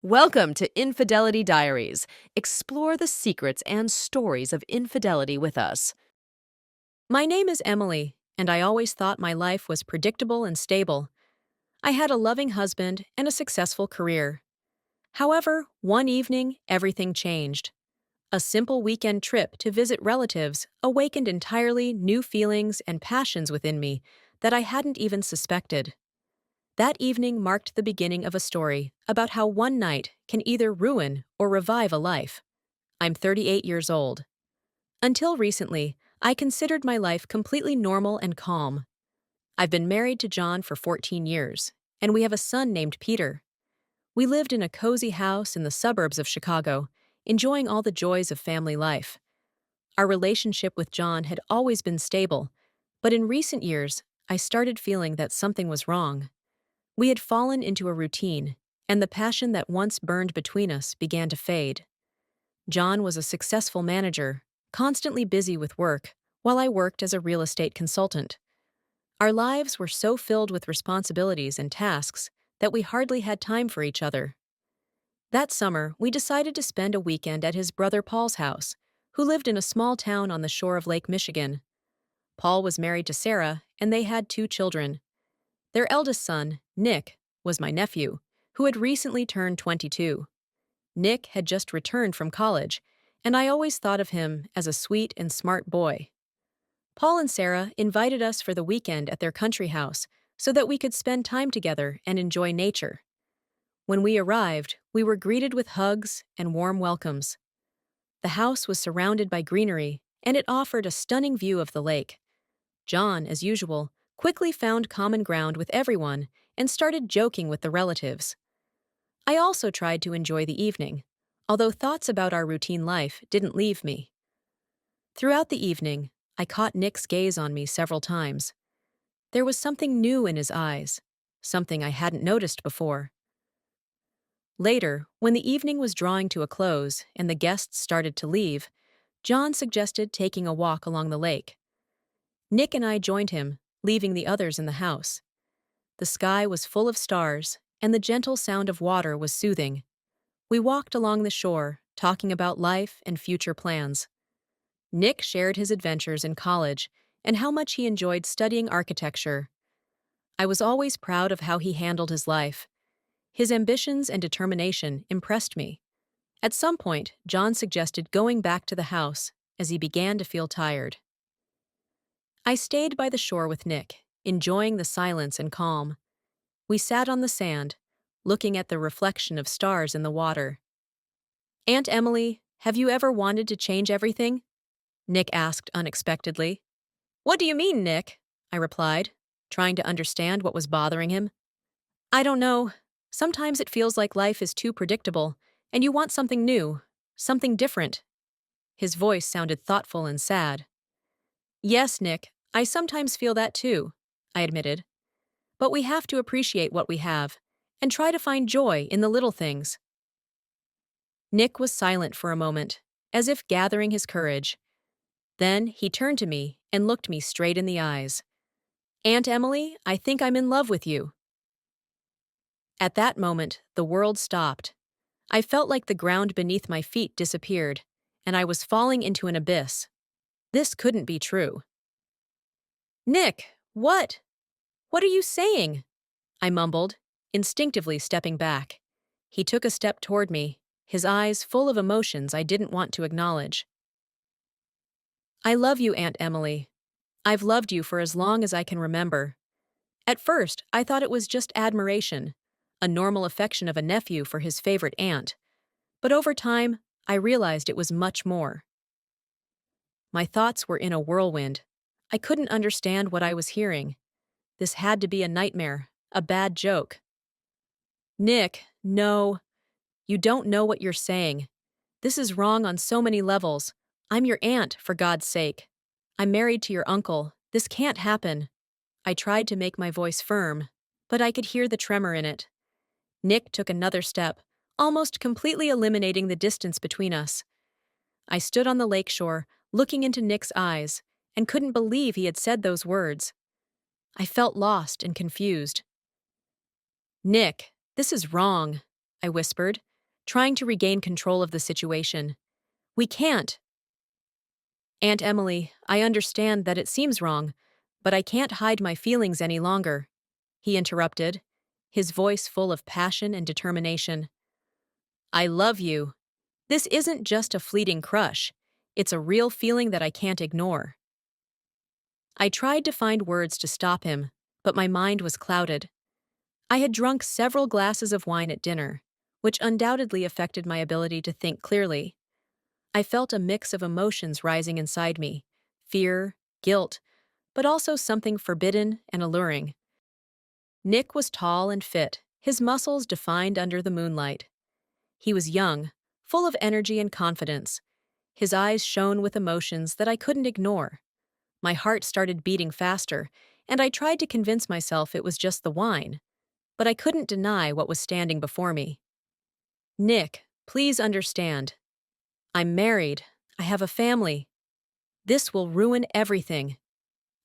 Welcome to Infidelity Diaries. Explore the secrets and stories of infidelity with us. My name is Emily, and I always thought my life was predictable and stable. I had a loving husband and a successful career. However, one evening, everything changed. A simple weekend trip to visit relatives awakened entirely new feelings and passions within me that I hadn't even suspected. That evening marked the beginning of a story about how one night can either ruin or revive a life. I'm 38 years old. Until recently, I considered my life completely normal and calm. I've been married to John for 14 years, and we have a son named Peter. We lived in a cozy house in the suburbs of Chicago, enjoying all the joys of family life. Our relationship with John had always been stable, but in recent years, I started feeling that something was wrong. We had fallen into a routine, and the passion that once burned between us began to fade. John was a successful manager, constantly busy with work, while I worked as a real estate consultant. Our lives were so filled with responsibilities and tasks that we hardly had time for each other. That summer, we decided to spend a weekend at his brother Paul's house, who lived in a small town on the shore of Lake Michigan. Paul was married to Sarah, and they had 2 children. Their eldest son, Nick, was my nephew, who had recently turned 22. Nick had just returned from college, and I always thought of him as a sweet and smart boy. Paul and Sarah invited us for the weekend at their country house so that we could spend time together and enjoy nature. When we arrived, we were greeted with hugs and warm welcomes. The house was surrounded by greenery, and it offered a stunning view of the lake. John, as usual, quickly found common ground with everyone and started joking with the relatives. I also tried to enjoy the evening, although thoughts about our routine life didn't leave me. Throughout the evening, I caught Nick's gaze on me several times. There was something new in his eyes, something I hadn't noticed before. Later, when the evening was drawing to a close and the guests started to leave, John suggested taking a walk along the lake. Nick and I joined him, leaving the others in the house. The sky was full of stars, and the gentle sound of water was soothing. We walked along the shore, talking about life and future plans. Nick shared his adventures in college and how much he enjoyed studying architecture. I was always proud of how he handled his life. His ambitions and determination impressed me. At some point, John suggested going back to the house as he began to feel tired. I stayed by the shore with Nick, enjoying the silence and calm. We sat on the sand, looking at the reflection of stars in the water. "Aunt Emily, have you ever wanted to change everything?" Nick asked unexpectedly. "What do you mean, Nick?" I replied, trying to understand what was bothering him. "I don't know. Sometimes it feels like life is too predictable, and you want something new, something different." His voice sounded thoughtful and sad. "Yes, Nick, I sometimes feel that too," I admitted. "But we have to appreciate what we have and try to find joy in the little things." Nick was silent for a moment, as if gathering his courage. Then he turned to me and looked me straight in the eyes. "Aunt Emily, I think I'm in love with you." At that moment, the world stopped. I felt like the ground beneath my feet disappeared, and I was falling into an abyss. This couldn't be true. "Nick, what? What are you saying?" I mumbled, instinctively stepping back. He took a step toward me, his eyes full of emotions I didn't want to acknowledge. "I love you, Aunt Emily. I've loved you for as long as I can remember. At first, I thought it was just admiration, a normal affection of a nephew for his favorite aunt. But over time, I realized it was much more." My thoughts were in a whirlwind. I couldn't understand what I was hearing. This had to be a nightmare, a bad joke. "Nick, no. You don't know what you're saying. This is wrong on so many levels. I'm your aunt, for God's sake. I'm married to your uncle. This can't happen." I tried to make my voice firm, but I could hear the tremor in it. Nick took another step, almost completely eliminating the distance between us. I stood on the lakeshore, looking into Nick's eyes, and couldn't believe he had said those words. I felt lost and confused. "Nick, this is wrong," I whispered, trying to regain control of the situation. "We can't." "Aunt Emily, I understand that it seems wrong, but I can't hide my feelings any longer," he interrupted, his voice full of passion and determination. "I love you. This isn't just a fleeting crush. It's a real feeling that I can't ignore." I tried to find words to stop him, but my mind was clouded. I had drunk several glasses of wine at dinner, which undoubtedly affected my ability to think clearly. I felt a mix of emotions rising inside me: fear, guilt, but also something forbidden and alluring. Nick was tall and fit, his muscles defined under the moonlight. He was young, full of energy and confidence. His eyes shone with emotions that I couldn't ignore. My heart started beating faster, and I tried to convince myself it was just the wine, but I couldn't deny what was standing before me. "Nick, please understand. I'm married. I have a family. This will ruin everything,"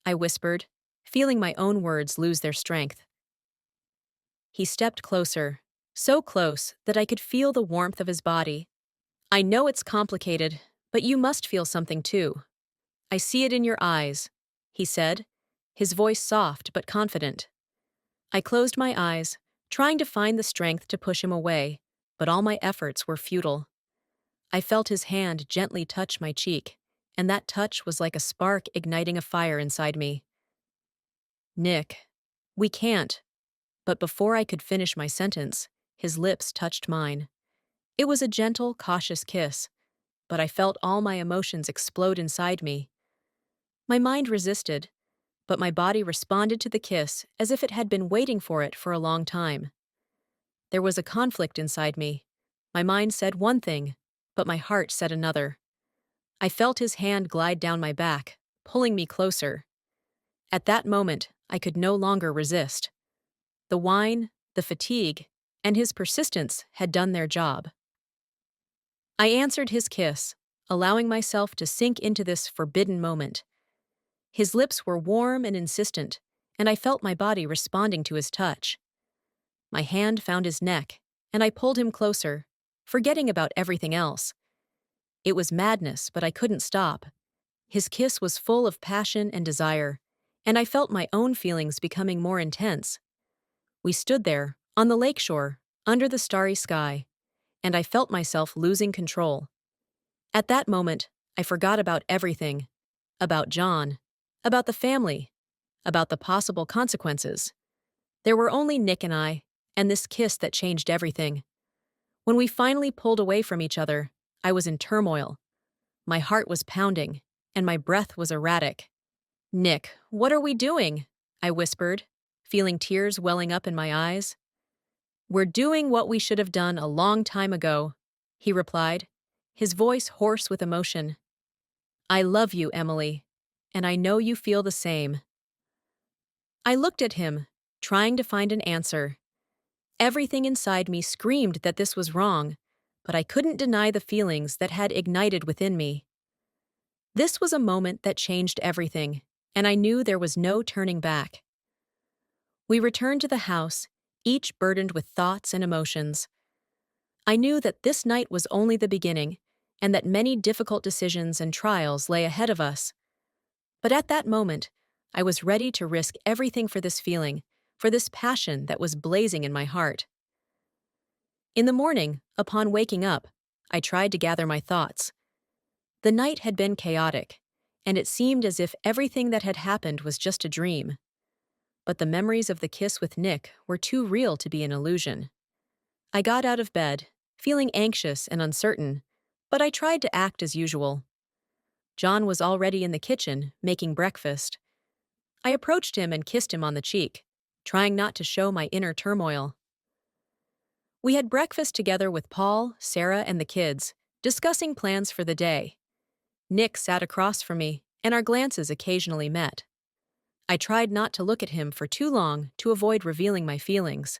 I whispered, feeling my own words lose their strength. He stepped closer, so close that I could feel the warmth of his body. "I know it's complicated, but you must feel something too. I see it in your eyes," he said, his voice soft but confident. I closed my eyes, trying to find the strength to push him away, but all my efforts were futile. I felt his hand gently touch my cheek, and that touch was like a spark igniting a fire inside me. "Nick, we can't." But before I could finish my sentence, his lips touched mine. It was a gentle, cautious kiss, but I felt all my emotions explode inside me. My mind resisted, but my body responded to the kiss as if it had been waiting for it for a long time. There was a conflict inside me. My mind said one thing, but my heart said another. I felt his hand glide down my back, pulling me closer. At that moment, I could no longer resist. The wine, the fatigue, and his persistence had done their job. I answered his kiss, allowing myself to sink into this forbidden moment. His lips were warm and insistent, and I felt my body responding to his touch. My hand found his neck, and I pulled him closer, forgetting about everything else. It was madness, but I couldn't stop. His kiss was full of passion and desire, and I felt my own feelings becoming more intense. We stood there, on the lakeshore, under the starry sky, and I felt myself losing control. At that moment, I forgot about everything. About John, about the family, about the possible consequences. There were only Nick and I, and this kiss that changed everything. When we finally pulled away from each other, I was in turmoil. My heart was pounding, and my breath was erratic. "Nick, what are we doing?" I whispered, feeling tears welling up in my eyes. "We're doing what we should have done a long time ago," he replied, his voice hoarse with emotion. "I love you, Emily, and I know you feel the same." I looked at him, trying to find an answer. Everything inside me screamed that this was wrong, but I couldn't deny the feelings that had ignited within me. This was a moment that changed everything, and I knew there was no turning back. We returned to the house, each burdened with thoughts and emotions. I knew that this night was only the beginning, and that many difficult decisions and trials lay ahead of us. But at that moment, I was ready to risk everything for this feeling, for this passion that was blazing in my heart. In the morning, upon waking up, I tried to gather my thoughts. The night had been chaotic, and it seemed as if everything that had happened was just a dream. But the memories of the kiss with Nick were too real to be an illusion. I got out of bed, feeling anxious and uncertain, but I tried to act as usual. John was already in the kitchen, making breakfast. I approached him and kissed him on the cheek, trying not to show my inner turmoil. We had breakfast together with Paul, Sarah, and the kids, discussing plans for the day. Nick sat across from me, and our glances occasionally met. I tried not to look at him for too long to avoid revealing my feelings.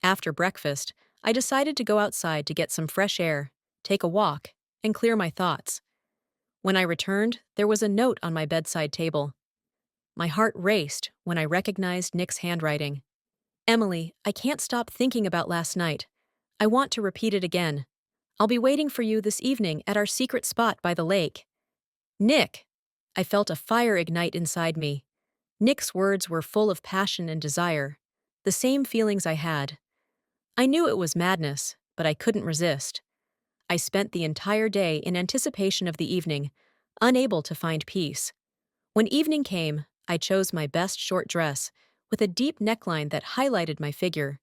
After breakfast, I decided to go outside to get some fresh air, take a walk, and clear my thoughts. When I returned, there was a note on my bedside table. My heart raced when I recognized Nick's handwriting. "Emily, I can't stop thinking about last night. I want to repeat it again. I'll be waiting for you this evening at our secret spot by the lake. Nick! I felt a fire ignite inside me. Nick's words were full of passion and desire, the same feelings I had. I knew it was madness, but I couldn't resist. I spent the entire day in anticipation of the evening, unable to find peace. When evening came, I chose my best short dress, with a deep neckline that highlighted my figure.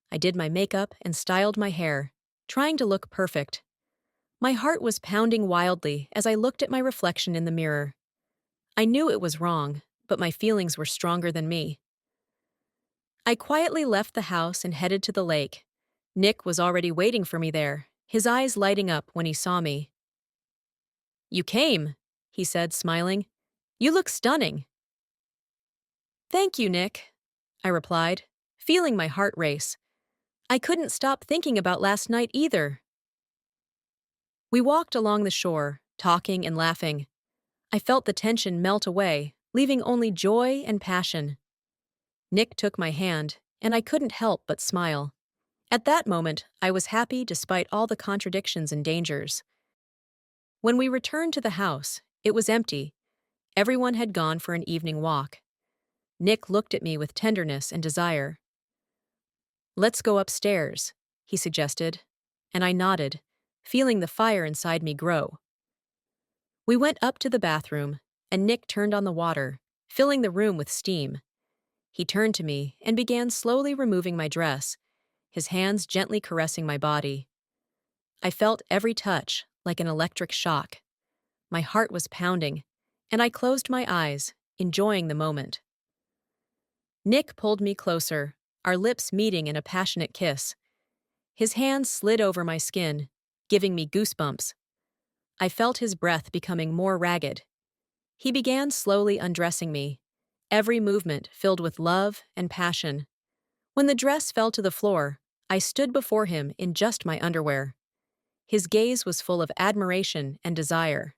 I did my makeup and styled my hair, trying to look perfect. My heart was pounding wildly as I looked at my reflection in the mirror. I knew it was wrong, but my feelings were stronger than me. I quietly left the house and headed to the lake. Nick was already waiting for me there, his eyes lighting up when he saw me. "You came," he said, smiling. "You look stunning." "Thank you, Nick," I replied, feeling my heart race. I couldn't stop thinking about last night either. We walked along the shore, talking and laughing. I felt the tension melt away, leaving only joy and passion. Nick took my hand, and I couldn't help but smile. At that moment, I was happy despite all the contradictions and dangers. When we returned to the house, it was empty. Everyone had gone for an evening walk. Nick looked at me with tenderness and desire. "Let's go upstairs," he suggested, and I nodded, feeling the fire inside me grow. We went up to the bathroom, and Nick turned on the water, filling the room with steam. He turned to me and began slowly removing my dress, his hands gently caressing my body. I felt every touch like an electric shock. My heart was pounding, and I closed my eyes, enjoying the moment. Nick pulled me closer, our lips meeting in a passionate kiss. His hands slid over my skin, giving me goosebumps. I felt his breath becoming more ragged. He began slowly undressing me, every movement filled with love and passion. When the dress fell to the floor, I stood before him in just my underwear. His gaze was full of admiration and desire.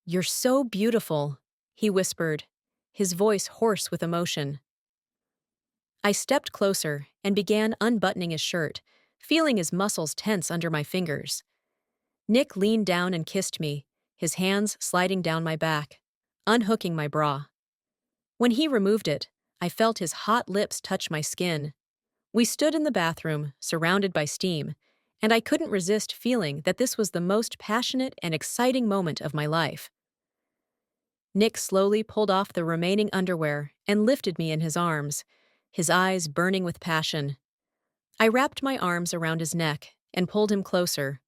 "You're so beautiful," he whispered, his voice hoarse with emotion. I stepped closer and began unbuttoning his shirt, feeling his muscles tense under my fingers. Nick leaned down and kissed me, his hands sliding down my back, unhooking my bra. When he removed it, I felt his hot lips touch my skin. We stood in the bathroom, surrounded by steam, and I couldn't resist feeling that this was the most passionate and exciting moment of my life. Nick slowly pulled off the remaining underwear and lifted me in his arms, his eyes burning with passion. I wrapped my arms around his neck and pulled him closer,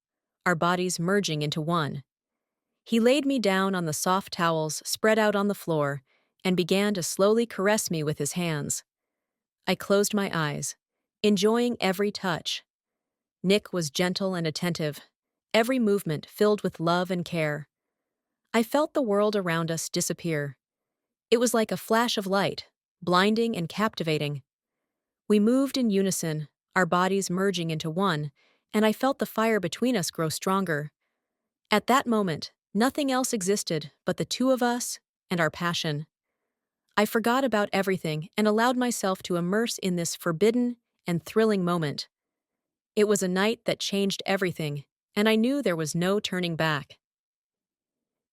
our bodies merging into one. He laid me down on the soft towels spread out on the floor and began to slowly caress me with his hands. I closed my eyes, enjoying every touch. Nick was gentle and attentive, every movement filled with love and care. I felt the world around us disappear. It was like a flash of light, blinding and captivating. We moved in unison, our bodies merging into one, and I felt the fire between us grow stronger. At that moment, nothing else existed but the two of us and our passion. I forgot about everything and allowed myself to immerse in this forbidden and thrilling moment. It was a night that changed everything, and I knew there was no turning back.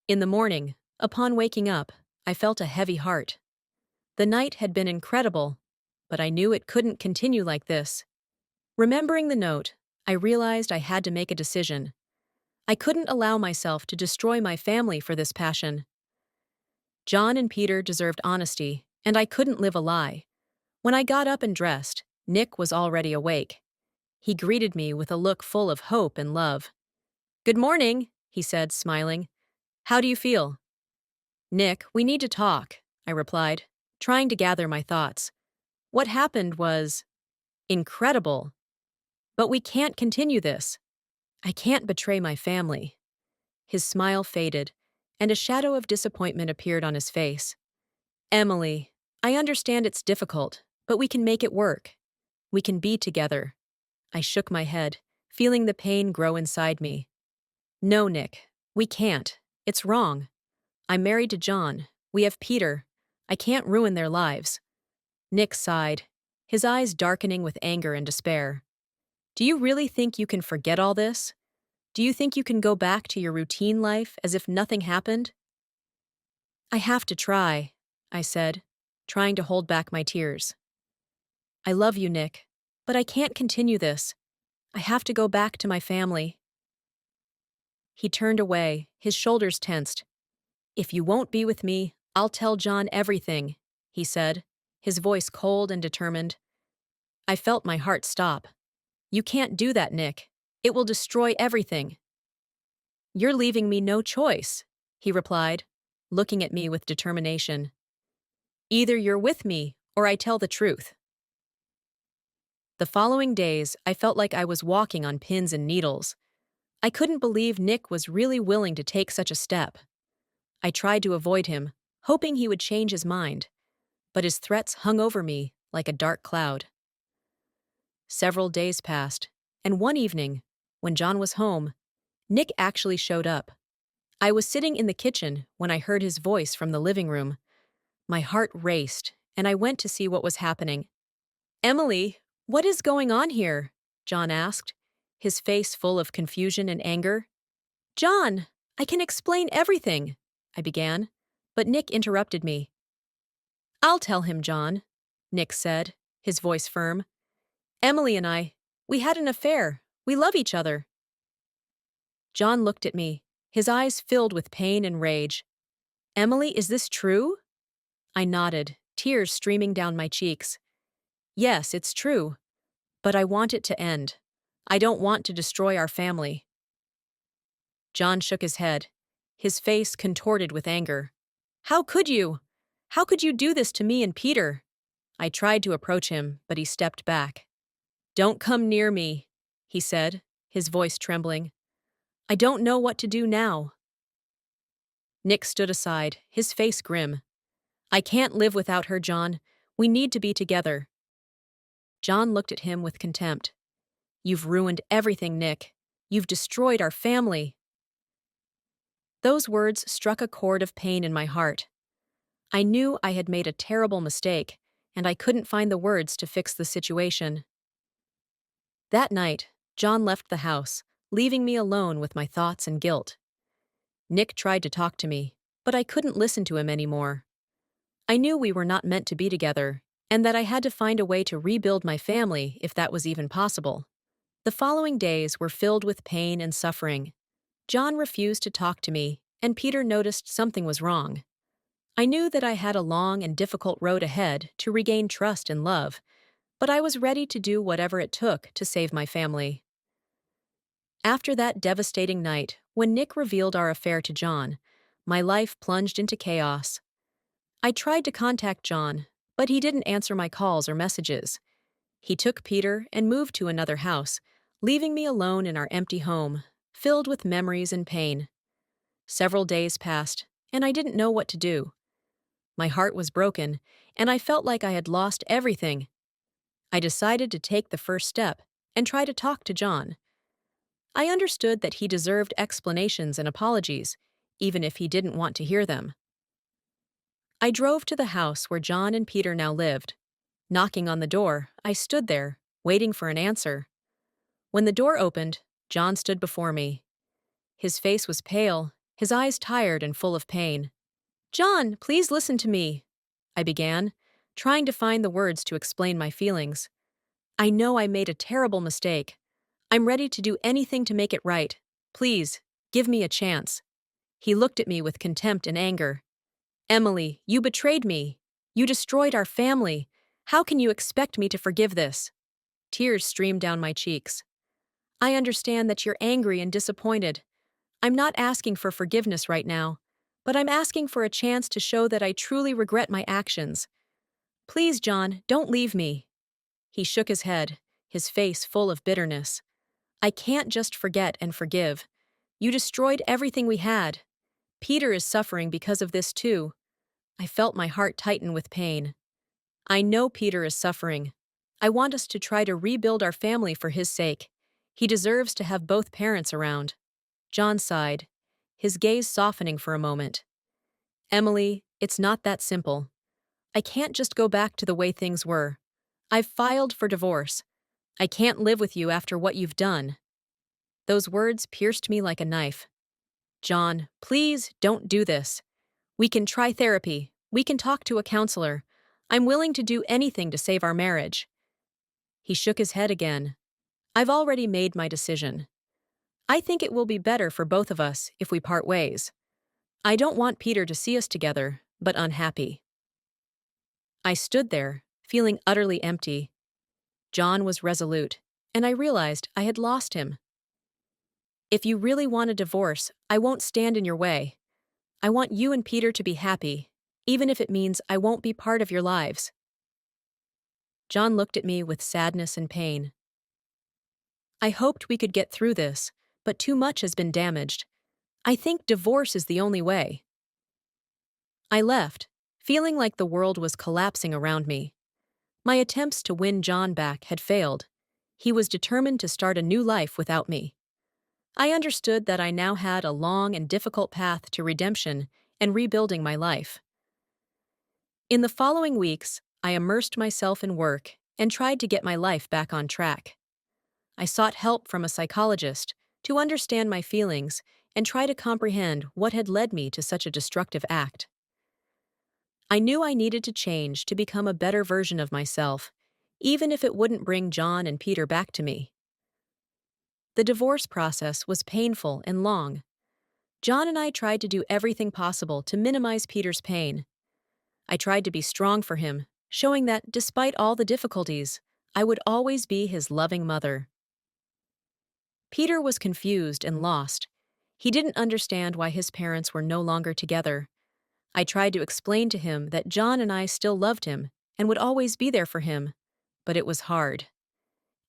In the morning, upon waking up, I felt a heavy heart. The night had been incredible, but I knew it couldn't continue like this. Remembering the note, I realized I had to make a decision. I couldn't allow myself to destroy my family for this passion. John and Peter deserved honesty, and I couldn't live a lie. When I got up and dressed, Nick was already awake. He greeted me with a look full of hope and love. "Good morning," he said, smiling. "How do you feel?" "Nick, we need to talk," I replied, trying to gather my thoughts. "What happened was incredible. But we can't continue this. I can't betray my family." His smile faded, and a shadow of disappointment appeared on his face. "Emily, I understand it's difficult, but we can make it work. We can be together." I shook my head, feeling the pain grow inside me. "No, Nick, we can't. It's wrong. I'm married to John. We have Peter. I can't ruin their lives." Nick sighed, his eyes darkening with anger and despair. Do you really think you can forget all this? Do you think you can go back to your routine life as if nothing happened? I have to try, I said, trying to hold back my tears. I love you, Nick, but I can't continue this. I have to go back to my family. He turned away, his shoulders tensed. If you won't be with me, I'll tell John everything, he said, his voice cold and determined. I felt my heart stop. You can't do that, Nick. It will destroy everything. You're leaving me no choice, he replied, looking at me with determination. Either you're with me, or I tell the truth. The following days, I felt like I was walking on pins and needles. I couldn't believe Nick was really willing to take such a step. I tried to avoid him, hoping he would change his mind, but his threats hung over me like a dark cloud. Several days passed, and one evening, when John was home, Nick actually showed up. I was sitting in the kitchen when I heard his voice from the living room. My heart raced, and I went to see what was happening. Emily, what is going on here? John asked, his face full of confusion and anger. John, I can explain everything, I began, but Nick interrupted me. I'll tell him, John, Nick said, his voice firm. Emily and I, we had an affair. We love each other. John looked at me, his eyes filled with pain and rage. Emily, is this true? I nodded, tears streaming down my cheeks. Yes, it's true. But I want it to end. I don't want to destroy our family. John shook his head, his face contorted with anger. How could you? How could you do this to me and Peter? I tried to approach him, but he stepped back. Don't come near me, he said, his voice trembling. I don't know what to do now. Nick stood aside, his face grim. I can't live without her, John. We need to be together. John looked at him with contempt. You've ruined everything, Nick. You've destroyed our family. Those words struck a chord of pain in my heart. I knew I had made a terrible mistake, and I couldn't find the words to fix the situation. That night, John left the house, leaving me alone with my thoughts and guilt. Nick tried to talk to me, but I couldn't listen to him anymore. I knew we were not meant to be together, and that I had to find a way to rebuild my family if that was even possible. The following days were filled with pain and suffering. John refused to talk to me, and Peter noticed something was wrong. I knew that I had a long and difficult road ahead to regain trust and love, but I was ready to do whatever it took to save my family. After that devastating night, when Nick revealed our affair to John, my life plunged into chaos. I tried to contact John, but he didn't answer my calls or messages. He took Peter and moved to another house, leaving me alone in our empty home, filled with memories and pain. Several days passed, and I didn't know what to do. My heart was broken, and I felt like I had lost everything. I decided to take the first step and try to talk to John. I understood that he deserved explanations and apologies, even if he didn't want to hear them. I drove to the house where John and Peter now lived. Knocking on the door, I stood there, waiting for an answer. When the door opened, John stood before me. His face was pale, his eyes tired and full of pain. John, please listen to me, I began, trying to find the words to explain my feelings. I know I made a terrible mistake. I'm ready to do anything to make it right. Please, give me a chance. He looked at me with contempt and anger. Emily, you betrayed me. You destroyed our family. How can you expect me to forgive this? Tears streamed down my cheeks. I understand that you're angry and disappointed. I'm not asking for forgiveness right now, but I'm asking for a chance to show that I truly regret my actions. Please, John, don't leave me. He shook his head, his face full of bitterness. I can't just forget and forgive. You destroyed everything we had. Peter is suffering because of this too. I felt my heart tighten with pain. I know Peter is suffering. I want us to try to rebuild our family for his sake. He deserves to have both parents around. John sighed, his gaze softening for a moment. Emily, it's not that simple. I can't just go back to the way things were. I've filed for divorce. I can't live with you after what you've done. Those words pierced me like a knife. John, please don't do this. We can try therapy. We can talk to a counselor. I'm willing to do anything to save our marriage. He shook his head again. I've already made my decision. I think it will be better for both of us if we part ways. I don't want Peter to see us together, but unhappy. I stood there, feeling utterly empty. John was resolute, and I realized I had lost him. If you really want a divorce, I won't stand in your way. I want you and Peter to be happy, even if it means I won't be part of your lives. John looked at me with sadness and pain. I hoped we could get through this, but too much has been damaged. I think divorce is the only way. I left, feeling like the world was collapsing around me. My attempts to win John back had failed. He was determined to start a new life without me. I understood that I now had a long and difficult path to redemption and rebuilding my life. In the following weeks, I immersed myself in work and tried to get my life back on track. I sought help from a psychologist to understand my feelings and try to comprehend what had led me to such a destructive act. I knew I needed to change to become a better version of myself, even if it wouldn't bring John and Peter back to me. The divorce process was painful and long. John and I tried to do everything possible to minimize Peter's pain. I tried to be strong for him, showing that, despite all the difficulties, I would always be his loving mother. Peter was confused and lost. He didn't understand why his parents were no longer together. I tried to explain to him that John and I still loved him and would always be there for him, but it was hard.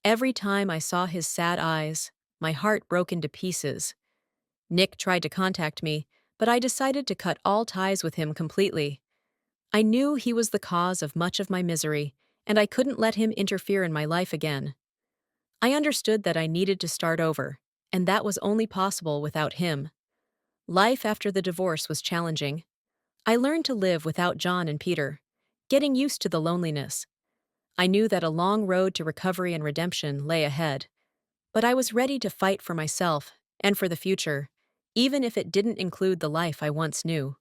Every time I saw his sad eyes, my heart broke into pieces. Nick tried to contact me, but I decided to cut all ties with him completely. I knew he was the cause of much of my misery, and I couldn't let him interfere in my life again. I understood that I needed to start over, and that was only possible without him. Life after the divorce was challenging. I learned to live without John and Peter, getting used to the loneliness. I knew that a long road to recovery and redemption lay ahead, but I was ready to fight for myself and for the future, even if it didn't include the life I once knew.